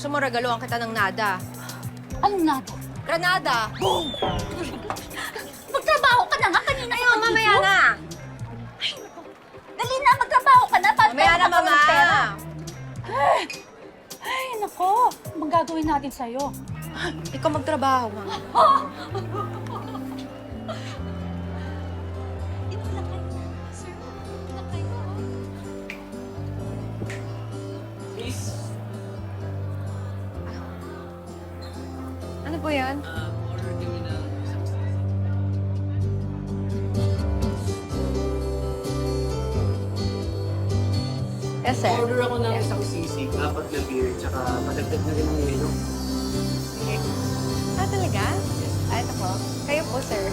Gusto mo regaluhan kita ng nada? Anong nada? Granada! Boom! Magtrabaho ka na nga kanina. Ayaw, mamaya na! Dali na, magtrabaho ka na. Mamaya na, mama! Ay, nako. Anong gagawin natin sa'yo? Ikaw magtrabaho, mama. Dito lang kayo. Sir, dito lang kayo. Miss, Ano po yan? order kami ng isang Yes, sir. Order ako ng isang sisig, 4 na beer, tsaka padagdag na rin ng yelo. Ah, talaga? Ah, ito po. Kayo po, sir.